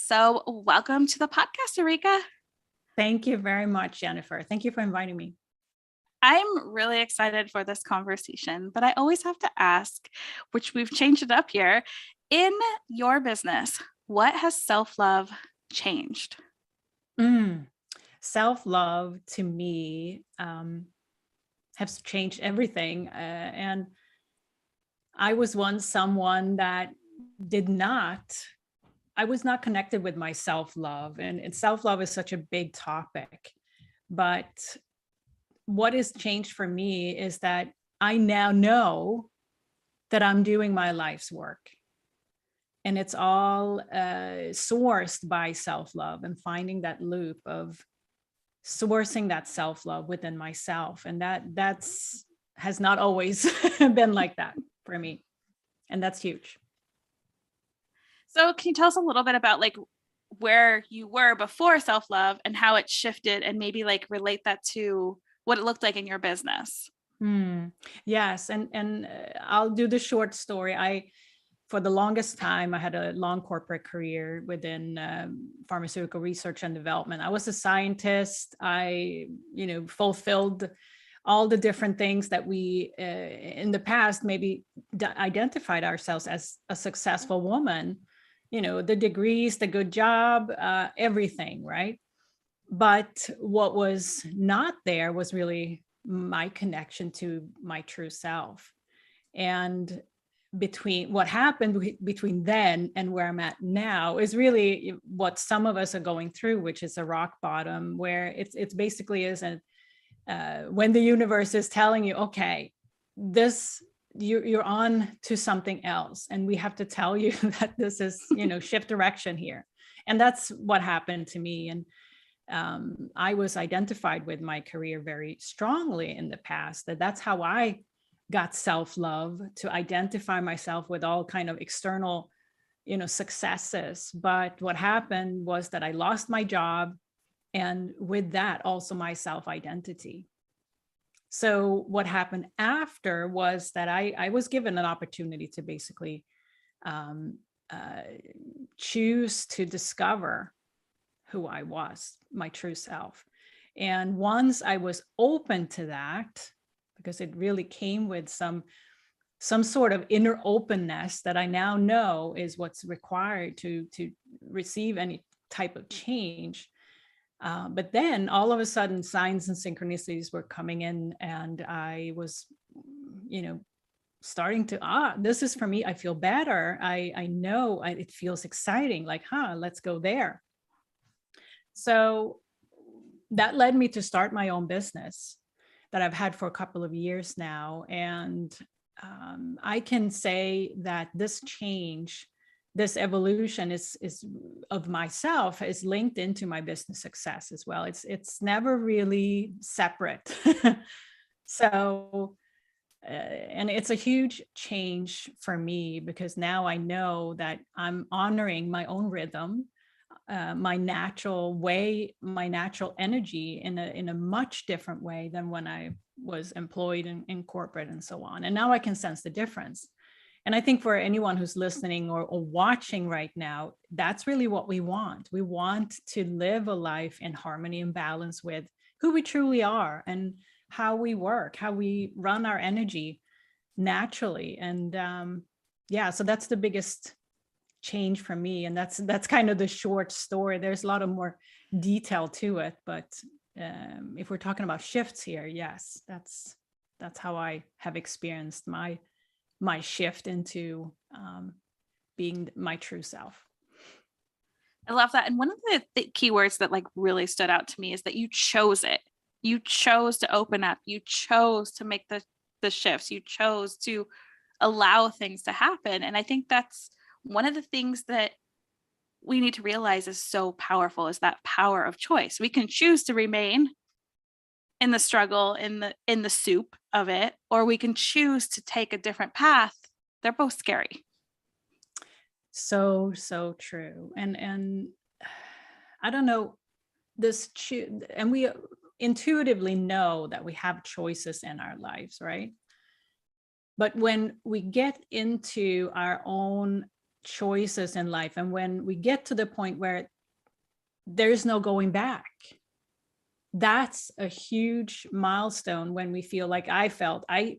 So, welcome to the podcast, Ulrika. Thank you very much, Jennifer. Thank you for inviting me. I'm really excited for this conversation, but I always have to ask, which we've changed it up here, in your business, what has self-love changed? Self-love to me has changed everything. And I was once someone that I was not connected with my self-love. And self-love is such a big topic. But what has changed for me is that I now know that I'm doing my life's work. And it's all sourced by self-love and finding that loop of sourcing that self-love within myself. And that's has not always been like that for me. And that's huge. So, can you tell us a little bit about where you were before self-love and how it shifted, and maybe relate that to what it looked like in your business? Yes, and I'll do the short story. For the longest time, I had a long corporate career within pharmaceutical research and development. I was a scientist. I, fulfilled all the different things that we in the past maybe identified ourselves as a successful woman. The degrees, the good job, everything, right? But what was not there was really my connection to my true self. And between what happened between then and where I'm at now is really what some of us are going through, which is a rock bottom, where it's basically isn't when the universe is telling you, okay, you're on to something else, and we have to tell you that this is shift direction here. And that's what happened to me. And I was identified with my career very strongly in the past. That's how I got self-love, to identify myself with all kind of external, successes. But what happened was that I lost my job, and with that also my self-identity. So what happened after was that I was given an opportunity to basically choose to discover who I was, my true self. And once I was open to that, because it really came with some sort of inner openness that I now know is what's required to receive any type of change. But then all of a sudden, signs and synchronicities were coming in, and I was, starting to, this is for me. I feel better. I know it feels exciting. Let's go there. So that led me to start my own business that I've had for a couple of years now. And I can say that this change, this evolution is of myself is linked into my business success as well. It's never really separate. So, and it's a huge change for me, because now I know that I'm honoring my own rhythm, my natural way, my natural energy in a much different way than when I was employed in corporate and so on. And now I can sense the difference. And I think for anyone who's listening or watching right now, that's really what we want. We want to live a life in harmony and balance with who we truly are and how we work, how we run our energy naturally. And so that's the biggest change for me. And that's kind of the short story. There's a lot of more detail to it, but if we're talking about shifts here, yes, that's how I have experienced my shift into being my true self. I love that. And one of the key words that really stood out to me is that you chose it. You chose to open up. You chose to make the shifts. You chose to allow things to happen. And I think that's one of the things that we need to realize is so powerful, is that power of choice. We can choose to remain in the struggle, in the soup of it, or we can choose to take a different path. They're both scary. So true. And I don't know and we intuitively know that we have choices in our lives, right? But when we get into our own choices in life. And when we get to the point where there's no going back, that's a huge milestone. When we feel like I felt I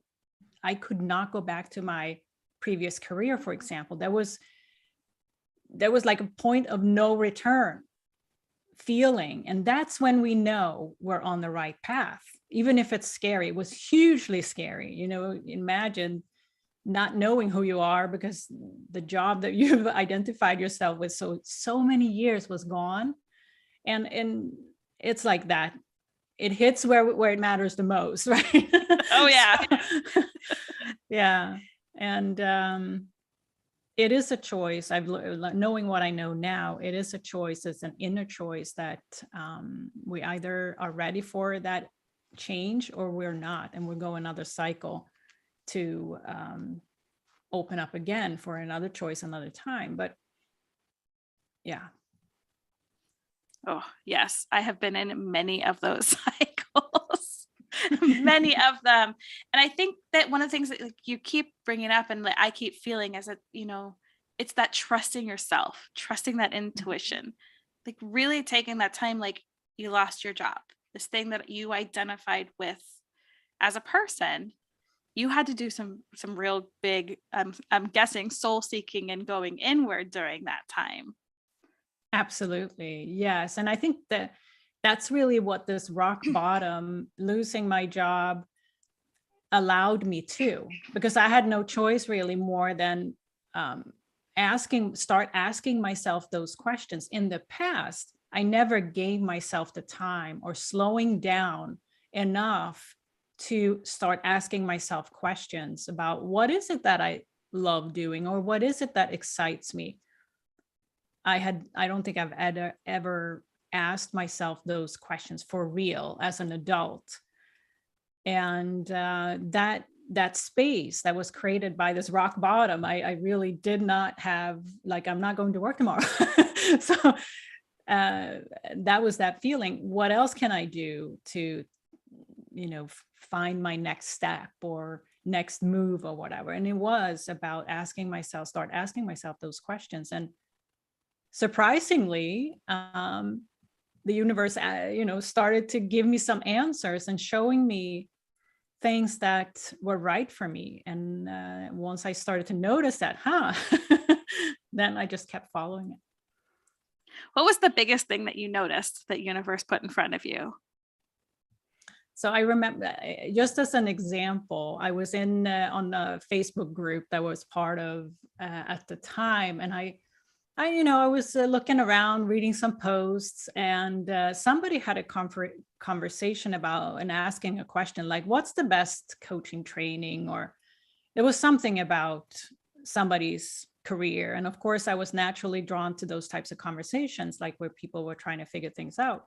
could not go back to my previous career, for example. There was like a point of no return feeling. And that's when we know we're on the right path, even if it's scary. It was hugely scary. You know, imagine not knowing who you are, because the job that you've identified yourself with so many years was gone. And it's like that. It hits where it matters the most, right? Oh yeah. So, yeah. And it is a choice. Knowing what I know now, it is a choice. It's an inner choice that we either are ready for that change or we're not, and we'll go another cycle to open up again for another choice another time. But yeah. Oh yes, I have been in many of those cycles. Many of them. And I think that one of the things that, like, you keep bringing up and I keep feeling is that, you know, it's that trusting yourself, trusting that intuition, like really taking that time. Like, you lost your job, this thing that you identified with as a person, you had to do some real big, I'm guessing, soul seeking and going inward during that time. Absolutely. Yes. And I think that that's really what this rock bottom, losing my job, allowed me to, because I had no choice really more than start asking myself those questions. In the past, I never gave myself the time or slowing down enough to start asking myself questions about what is it that I love doing, or what is it that excites me. I don't think I've ever asked myself those questions for real as an adult. And that space that was created by this rock bottom, I really did not have, like, I'm not going to work tomorrow. So that was that feeling. What else can I do to, you know, find my next step or next move or whatever? And it was about start asking myself those questions. And surprisingly, the universe, started to give me some answers and showing me things that were right for me. And once I started to notice that, then I just kept following it. What was the biggest thing that you noticed that universe put in front of you? So I remember, just as an example, I was on a Facebook group that was part of at the time, and I was looking around, reading some posts, and somebody had a conversation about and asking a question like, what's the best coaching training? Or it was something about somebody's career. And of course, I was naturally drawn to those types of conversations, like where people were trying to figure things out.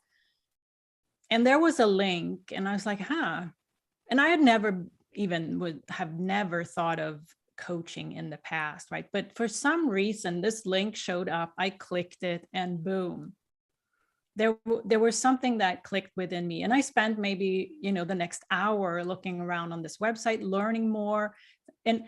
And there was a link, and I was like, And I had would have never thought of coaching in the past, right? But for some reason, this link showed up, I clicked it, and boom, there was something that clicked within me. And I spent maybe, the next hour looking around on this website, learning more. And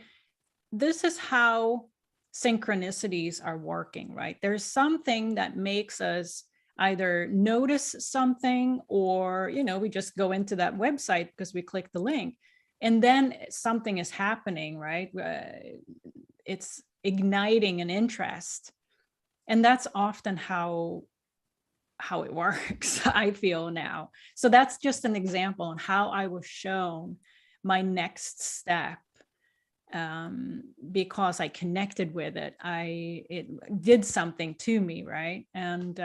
this is how synchronicities are working, right? There's something that makes us either notice something, or, we just go into that website because we click the link. And then something is happening, right? It's igniting an interest. And that's often how it works, I feel now. So that's just an example on how I was shown my next step, because I connected with it. It did something to me, right? And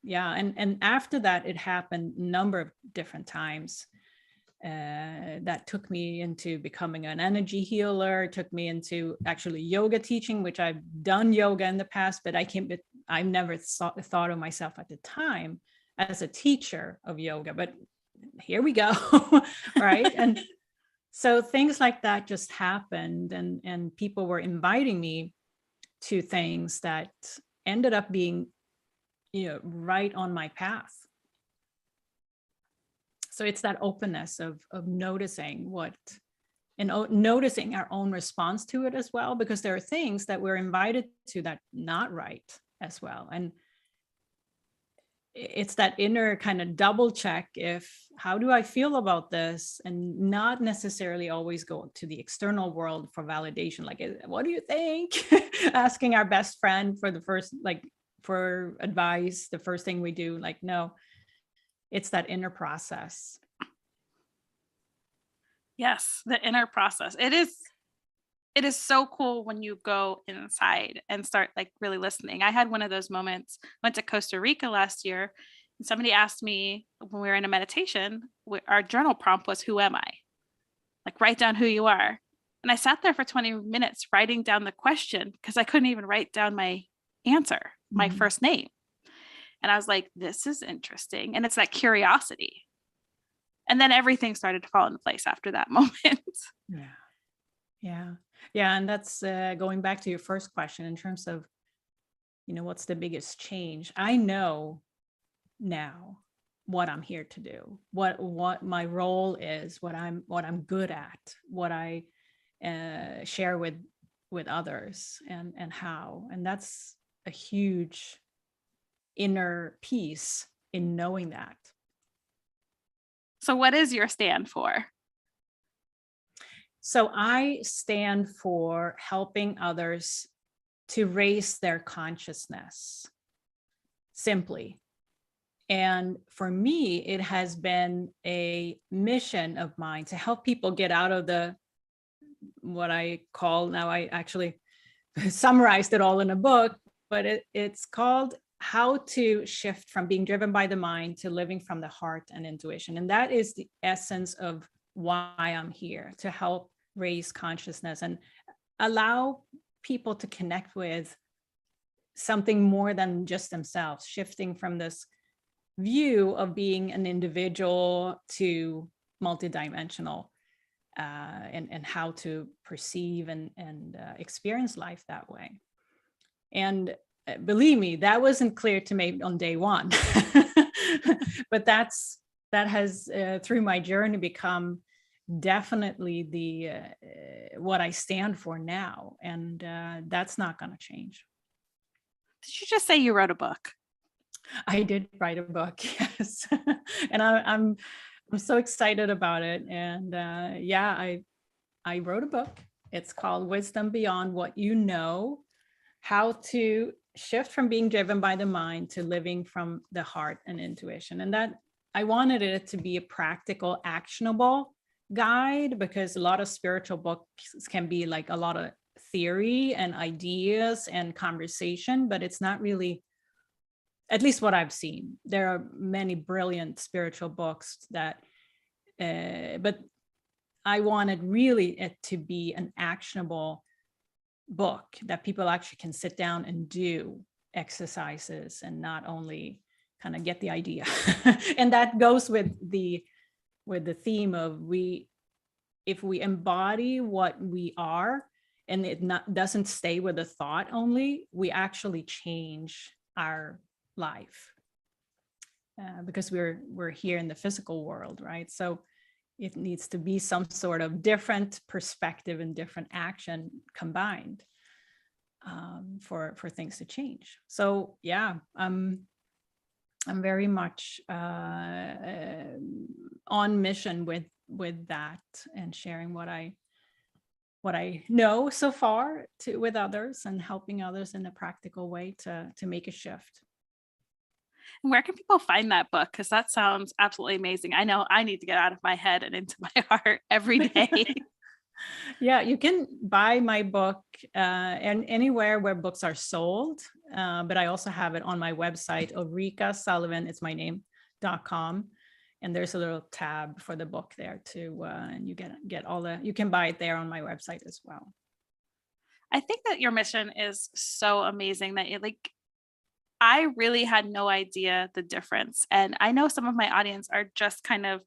and after that, it happened a number of different times. That took me into becoming an energy healer, took me into actually yoga teaching, which I've done yoga in the past, but I never thought of myself at the time as a teacher of yoga, but here we go. Right. And so things like that just happened, and people were inviting me to things that ended up being, right on my path. So it's that openness of noticing what and noticing our own response to it as well, because there are things that we're invited to that not right as well. And it's that inner kind of double check, if how do I feel about this, and not necessarily always go to the external world for validation, like, what do you think? Asking our best friend for the first, like, for advice, the first thing we do, like, no, it's that inner process. Yes, the inner process. It is so cool when you go inside and start like really listening. I had one of those moments, went to Costa Rica last year, and somebody asked me when we were in a meditation, our journal prompt was, "Who am I?" Like, write down who you are. And I sat there for 20 minutes writing down the question because I couldn't even write down my answer, my Mhm. first name. And I was like, this is interesting. And it's that curiosity. And then everything started to fall into place after that moment. Yeah. Yeah. Yeah. And that's going back to your first question in terms of, what's the biggest change? I know now what I'm here to do, what my role is, what I'm good at, what I share with others, and how. And that's a huge inner peace in knowing that. So, what is your stand for? So I stand for helping others to raise their consciousness, simply. And for me, it has been a mission of mine to help people get out of what I call, now I actually summarized it all in a book, but it's called How to Shift from Being Driven by the Mind to Living from the Heart and Intuition. And that is the essence of why I'm here, to help raise consciousness and allow people to connect with something more than just themselves, shifting from this view of being an individual to multidimensional, and how to perceive and experience life that way. And believe me, that wasn't clear to me on day one, but that has through my journey become definitely the what I stand for now, and that's not going to change. Did you just say you wrote a book? I did write a book, yes, and I'm so excited about it. And yeah, I wrote a book. It's called Wisdom Beyond What You Know: How to Shift from Being Driven by the Mind to Living from the Heart and Intuition. And that I wanted it to be a practical, actionable guide, because a lot of spiritual books can be like a lot of theory and ideas and conversation, but it's not really, at least what I've seen. There are many brilliant spiritual books that, but I wanted really it to be an actionable book that people actually can sit down and do exercises, and not only kind of get the idea. And that goes with the theme of, if we embody what we are, and it doesn't stay with a thought only, we actually change our life, because we're here in the physical world, right? So it needs to be some sort of different perspective and different action combined, for things to change. So yeah, I'm very much on mission with that, and sharing what I know so far with others, and helping others in a practical way to make a shift. And where can people find that book? Because that sounds absolutely amazing. I know I need to get out of my head and into my heart every day. Yeah, you can buy my book and anywhere where books are sold, but I also have it on my website, Ulrika Sullivan, it's my name.com, and there's a little tab for the book there too, and you get all you can buy it there on my website as well. I think that your mission is so amazing that I really had no idea the difference. And I know some of my audience are just kind of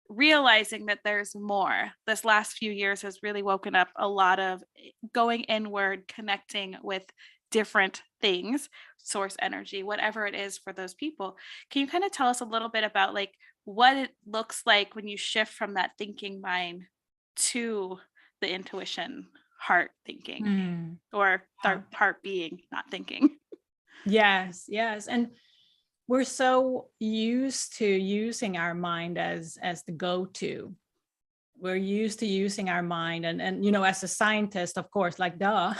realizing that there's more. This last few years has really woken up a lot of going inward, connecting with different things, source energy, whatever it is for those people. Can you kind of tell us a little bit about like what it looks like when you shift from that thinking mind to the intuition heart thinking, Hmm. or Yeah. our heart being not thinking. Yes, yes. And we're so used to using our mind as the go-to. We're used to using our mind, and as a scientist, of course, like duh.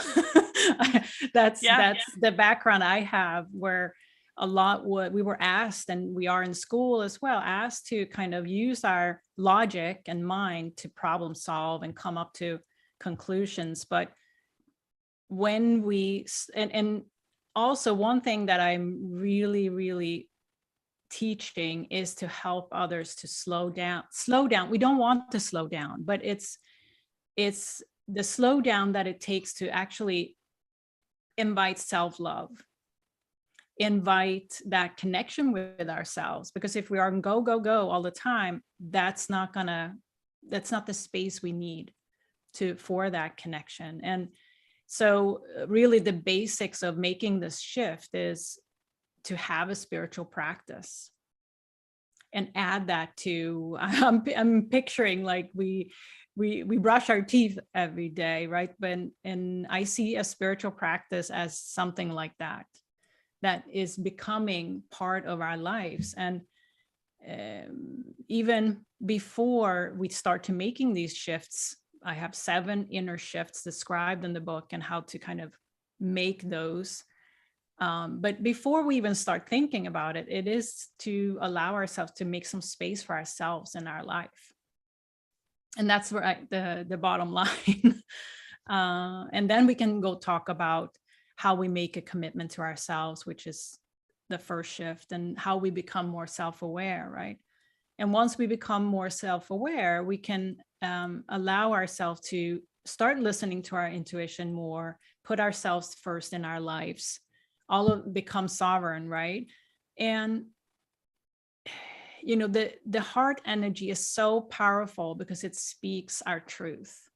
Yeah. That's the background I have, where a lot what we were asked, and we are in school as well, asked to kind of use our logic and mind to problem solve and come up to conclusions. But when and also one thing that I'm really, really teaching is to help others to slow down. We don't want to slow down, but it's the slowdown that it takes to actually invite self-love, invite that connection with ourselves. Because if we are in go, go, go all the time, that's not the space we need for that connection. And so really the basics of making this shift is to have a spiritual practice and add that to I'm picturing like we brush our teeth every day, right? And I see a spiritual practice as something like that is becoming part of our lives. And even before we start to making these shifts, I have 7 inner shifts described in the book and how to kind of make those. But before we even start thinking about it, it is to allow ourselves to make some space for ourselves in our life. And that's where the bottom line. And then we can go talk about how we make a commitment to ourselves, which is the first shift, and how we become more self-aware, right? And once we become more self-aware, we can allow ourselves to start listening to our intuition more, put ourselves first in our lives, all of become sovereign, right? And the heart energy is so powerful because it speaks our truth,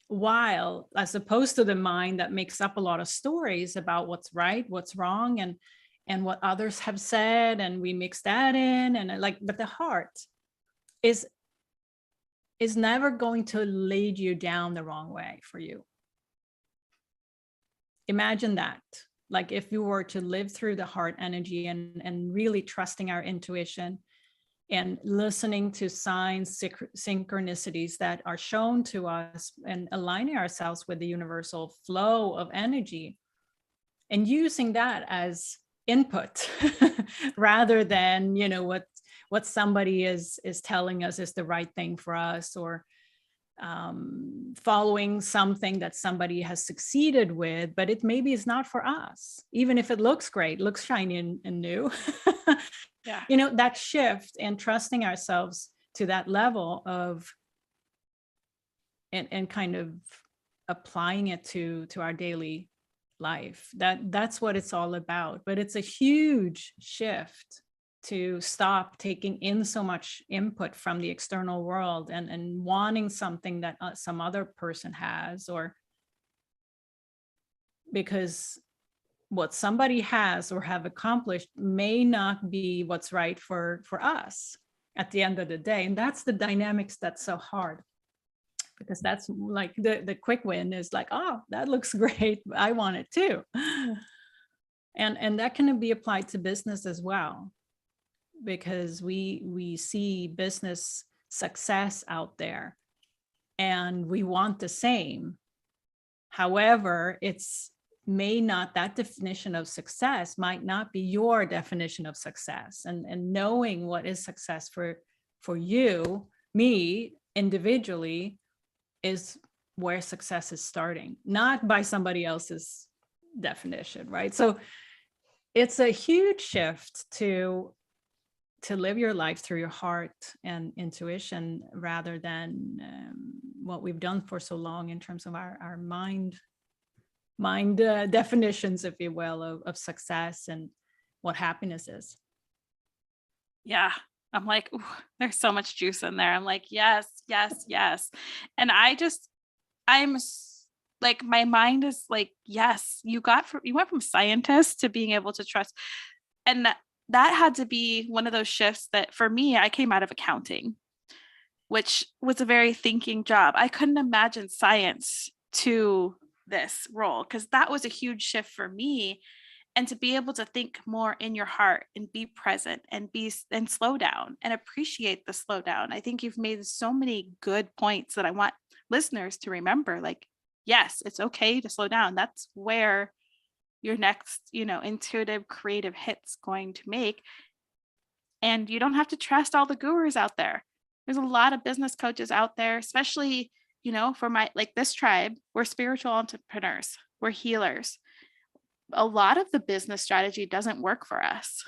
while as opposed to the mind that makes up a lot of stories about what's right, what's wrong, and what others have said, and we mix that in, and but the heart is never going to lead you down the wrong way for you. Imagine that. Like if you were to live through the heart energy and really trusting our intuition and listening to signs, synchronicities that are shown to us, and aligning ourselves with the universal flow of energy and using that as input rather than what somebody is telling us is the right thing for us, or following something that somebody has succeeded with, but it maybe is not for us, even if it looks great, looks shiny and new. Yeah. That shift and trusting ourselves to that level of and kind of applying it to our daily life, that's what it's all about. But it's a huge shift to stop taking in so much input from the external world and wanting something that some other person has, or because what somebody has or have accomplished may not be what's right for us at the end of the day. And that's the dynamics that's so hard, because that's like the quick win is like, oh, that looks great, I want it too. And that can be applied to business as well, because we see business success out there and we want the same. However, that definition of success might not be your definition of success. And knowing what is success for you, me individually, is where success is starting, not by somebody else's definition, right? So it's a huge shift to live your life through your heart and intuition, rather than what we've done for so long in terms of our mind definitions, if you will, of success and what happiness is. Yeah. I'm like, ooh, there's so much juice in there. I'm like, yes, yes, yes. And like, my mind is like, yes, you went from scientist to being able to trust. And that had to be one of those shifts that for me, I came out of accounting. which was a very thinking job. I couldn't imagine science to this role because that was a huge shift for me. And to be able to think more in your heart and be present and and slow down and appreciate the slowdown. I think you've made so many good points that I want listeners to remember. Like, yes, it's okay to slow down. That's where your next, intuitive creative hit's going to make. And you don't have to trust all the gurus out there. There's a lot of business coaches out there, especially, for my, like this tribe, we're spiritual entrepreneurs, we're healers. A lot of the business strategy doesn't work for us.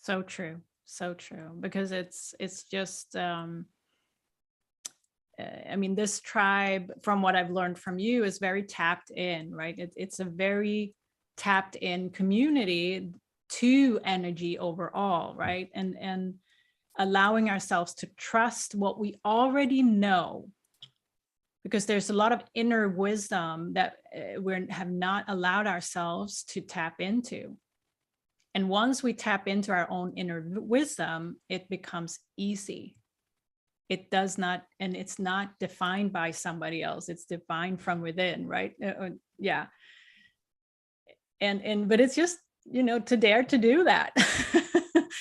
So true. So true. Because it's just, I mean, this tribe, from what I've learned from you, is very tapped in, right? It's a very tapped in community to energy overall, right? And allowing ourselves to trust what we already know, because there's a lot of inner wisdom that we have not allowed ourselves to tap into. And once we tap into our own inner wisdom, it becomes easy. It does not, and it's not defined by somebody else. It's defined from within, right? Yeah. But it's just, to dare to do that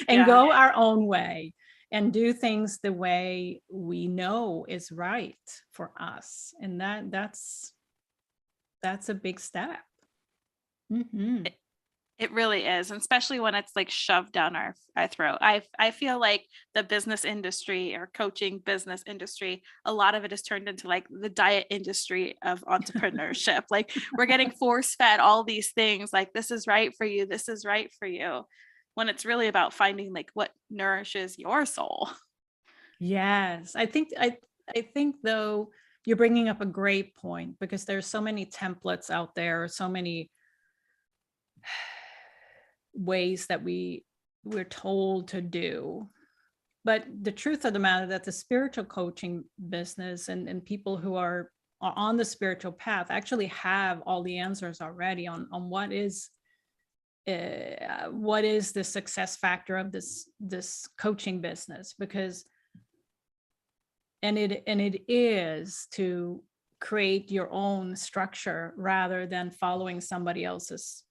and go our own way and do things the way we know is right for us. And that's a big step. Mm-hmm. It really is, and especially when it's like shoved down our throat. I feel like the business industry or coaching business industry, a lot of it is turned into like the diet industry of entrepreneurship. Like we're getting force fed all these things, like this is right for you, this is right for you, when it's really about finding like what nourishes your soul. Yes, I think though you're bringing up a great point, because there's so many templates out there, so many ways that we're told to do. But the truth of the matter, that the spiritual coaching business and people who are on the spiritual path actually have all the answers already on what is the success factor of this coaching business. Because it is to create your own structure rather than following somebody else's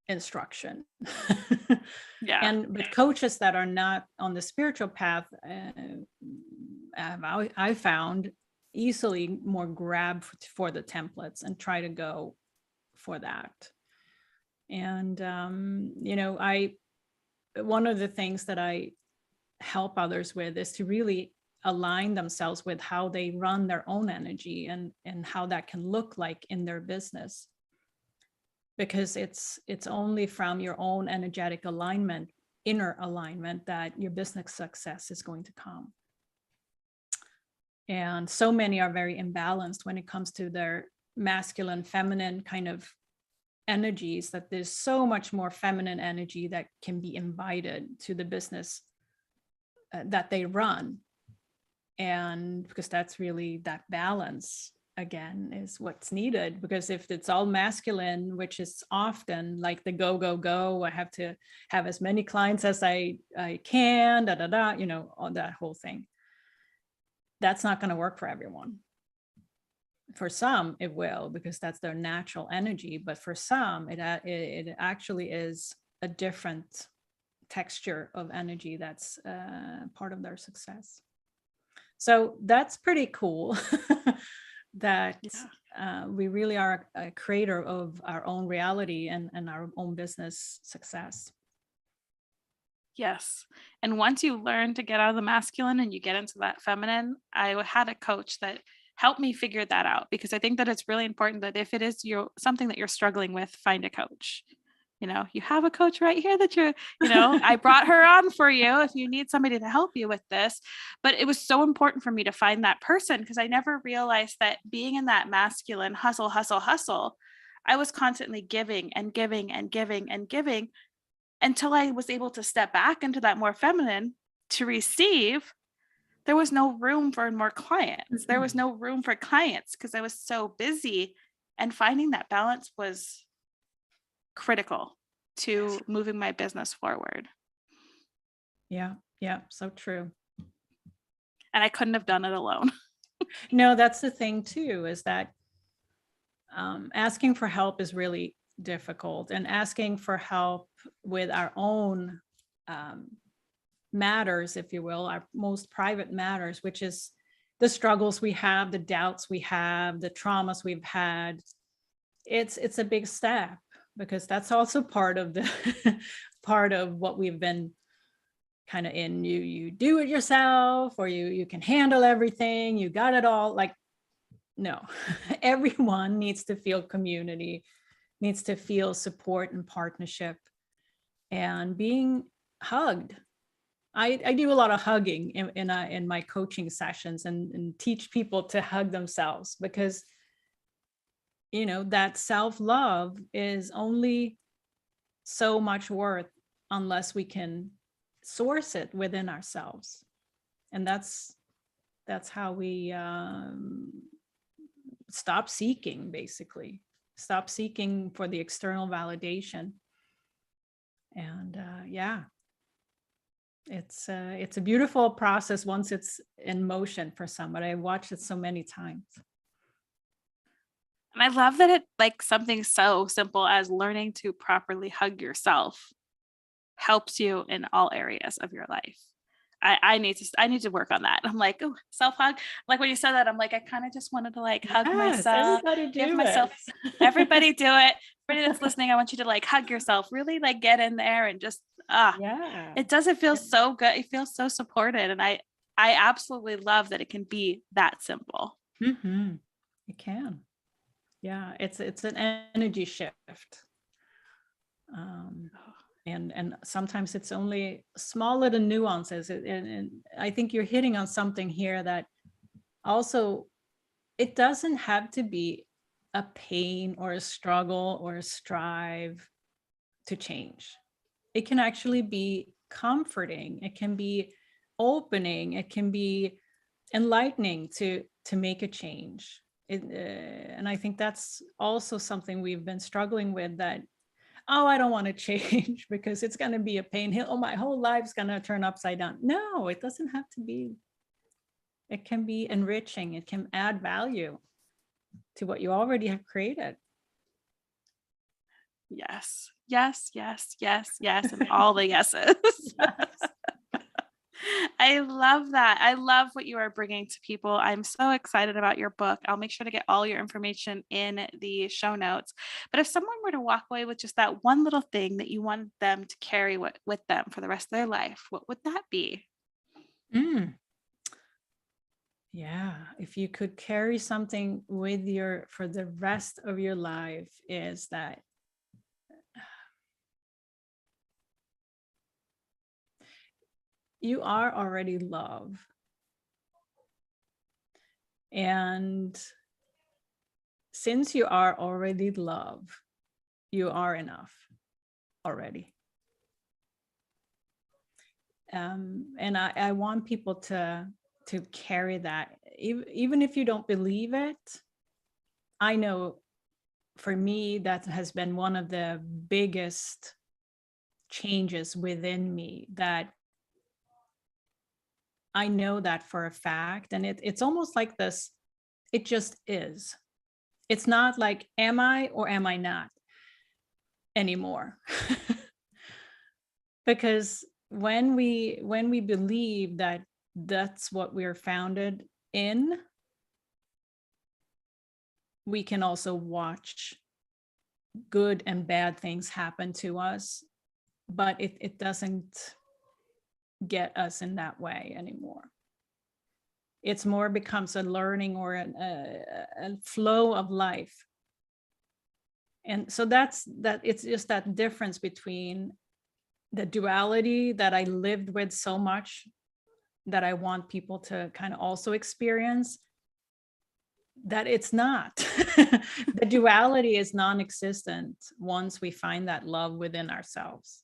instruction. But coaches that are not on the spiritual path, I found easily more grab for the templates and try to go for that. And one of the things that I help others with is to really align themselves with how they run their own energy and how that can look like in their business. Because it's only from your own energetic alignment, inner alignment, that your business success is going to come. And so many are very imbalanced when it comes to their masculine, feminine kind of energies, that there's so much more feminine energy that can be invited to the business that they run. And because that's really, that balance again is what's needed. Because if it's all masculine, which is often like the go, I have to have as many clients as I can, all that whole thing, that's not going to work for everyone. For some it will, because that's their natural energy, but for some it actually is a different texture of energy that's part of their success. So that's pretty cool. That we really are a creator of our own reality and our own business success. Yes. And once you learn to get out of the masculine and you get into that feminine, I had a coach that helped me figure that out, because I think that it's really important that if it is something that you're struggling with, find a coach. You have a coach right here that I brought her on for you if you need somebody to help you with this. But it was so important for me to find that person, because I never realized that being in that masculine hustle, I was constantly giving and giving and giving and giving until I was able to step back into that more feminine to receive. There was no room for more clients. Mm-hmm. There was no room for clients because I was so busy, and finding that balance was critical to moving my business forward. Yeah, so true. and I couldn't have done it alone. No, that's the thing too, is that asking for help is really difficult, and asking for help with our own matters, if you will, our most private matters, which is the struggles we have, the doubts we have, the traumas we've had. It's a big step, because that's also part of the part of what we've been kind of in. You do it yourself, or you can handle everything, you got it all. Like, no. Everyone needs to feel community, needs to feel support and partnership, and being hugged. I do a lot of hugging in my coaching sessions, and teach people to hug themselves, because that self-love is only so much worth unless we can source it within ourselves. And that's how we stop seeking, basically stop seeking for the external validation. And yeah, it's a beautiful process once it's in motion for somebody. I watched it so many times. And I love that it, like, something so simple as learning to properly hug yourself helps you in all areas of your life. I need to work on that. I'm like, oh, self-hug. Like when you said that, I'm like, I kind of just wanted to like hug Yes, myself, everybody give do myself, it. everybody do it. Everybody that's listening, I want you to like hug yourself, really like get in there and just, Yeah. it doesn't feel so good. It feels so supported. And I absolutely love that it can be that simple. Mm-hmm. It can. Yeah, it's an energy shift. And sometimes it's only small little nuances. And I think you're hitting on something here, that also, it doesn't have to be a pain or a struggle or a strive to change. It can actually be comforting. It can be opening. It can be enlightening to make a change. And I think that's also something we've been struggling with, that, oh, I don't want to change because it's going to be a pain. Oh, my whole life's going to turn upside down. No, it doesn't have to be. It can be enriching. It can add value to what you already have created. Yes, yes, yes, yes, yes, and all the yeses. Yes. I love that. I love what you are bringing to people. I'm so excited about your book. I'll make sure to get all your information in the show notes. But if someone were to walk away with just that one little thing that you want them to carry with them for the rest of their life, what would that be? Yeah, if you could carry something with for the rest of your life, is that you are already love. And since you are already love, you are enough already. And I want people to carry that, even if you don't believe it. I know for me, that has been one of the biggest changes within me, that I know that for a fact. And it's almost like this, it just is. It's not like, am I or am I not anymore? Because when we believe that that's what we're founded in, we can also watch good and bad things happen to us, but it doesn't get us in that way anymore. It's more becomes a learning or a flow of life. And so that's it's just that difference between the duality that I lived with so much, that I want people to kind of also experience, that it's not. The duality is non-existent once we find that love within ourselves.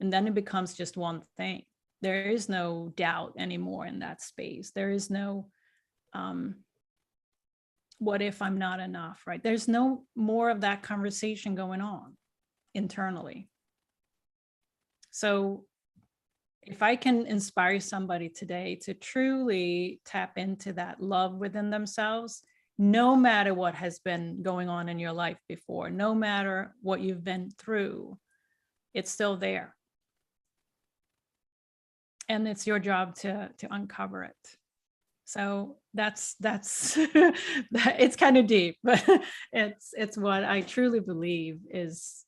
And then it becomes just one thing. There is no doubt anymore in that space. There is no, what if I'm not enough, right? There's no more of that conversation going on internally. So if I can inspire somebody today to truly tap into that love within themselves, no matter what has been going on in your life before, no matter what you've been through, it's still there. And it's your job to uncover it. So that's it's kind of deep, but it's what I truly believe is